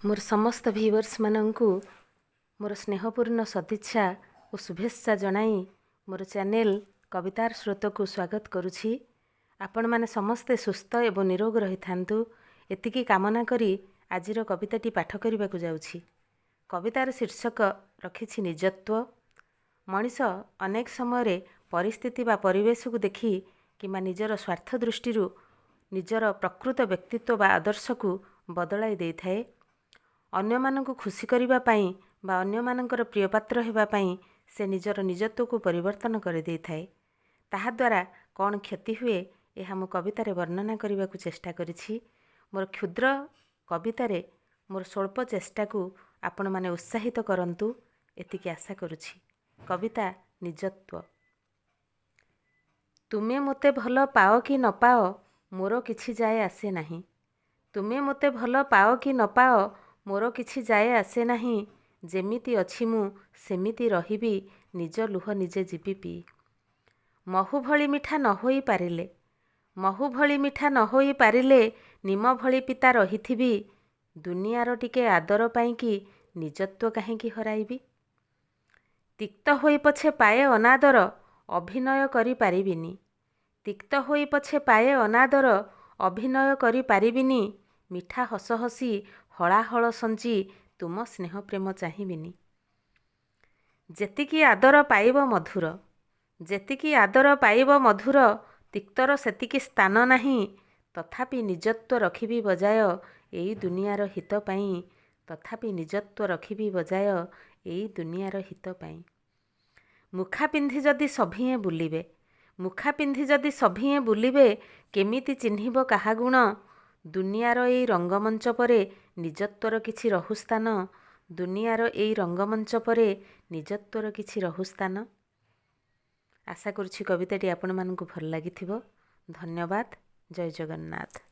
मोर समस्त व्यूअर्स माननकु मोर स्नेहपूर्ण सदिच्छा और शुभेच्छा जनाई मोर चैनल कवितार स्रोत को स्वागत करुछि। आपण माने समस्ते सुस्थ एवं निरोग रही थांतु एतिकी कामना करी आजिर कविताटी पाठ करने को जाउछि। कवितार शीर्षक रखिछि निजत्व। मनीष अनेक समय परिस्थिति बा परिवेश को देखि किंबा निजर स्वार्थ दृष्टि निजर प्रकृत व्यक्तित्व बा आदर्श को बदलाई दे थाए। अन्य माननकु खुशी करिबा पई बा अन्य मानकर प्रिय पात्र हेबा पई से निजर निजत्व को परिवर्तन कर दे थाए। ताहा द्वारा कौन क्षति हुए यह मु कवितारे वर्णना करने को चेष्टा करिछि। मोर क्षुद्र कवितारे मोर स्वल्प चेष्टा को आपण माने उत्साहित करंतु एतिकी आशा करुछि। कविता निजत्व। तुमे मोते भल पाओ कि न पाओ मोर किछि जाए आसे नाही। तुमे मोते भल पाओ कि न पाओ मोर किछि जाए आसे नाही। जेमिति अछि मु सेमिति रहिबी निज लुह निजे जीवी पी। महु भଳି मिठा न होई पारिले महु भଳି मिठा न होई पारिले निम भଳି पिता रहिथिबी। दुनियार टिके आदर पाई कि निजत्व काहेकि हराइबी। तिक्त होई पछे पाए अनादर अभिनय करि पारिबिनी। तिक्त होई पछे पाए अनादर अभिनय करि पारिबिनी। मिठा हस हसी हलाहल संजी तुम स्नेह प्रेम चाहिबिनी। जेतिकी आदर पाइब मधुर जेतिकी आदर पाइब मधुर तिक्तर सेतिकी स्थान नाही। तथापि निजत्व रखिबी बजाय एई दुनियार हित पाई। तथापि निजत्व रखिबी बजाय एई दुनियार हित पाई। मुखा पिंधि जदि सभिए बुलिबे मुखा पिंधि जदि सभिए बुलिबे केमिति चिन्हिब काहा गुण। दुनियार एई रंगमंच परे निजत्वर किछि रहुस्थान। दुनियार एई रंगमंच परे निजत्वर किछि रहुस्थान। आशा करुछि कविताटी आपण मानकु भल लागिथिबो। धन्यवाद। जय जगन्नाथ।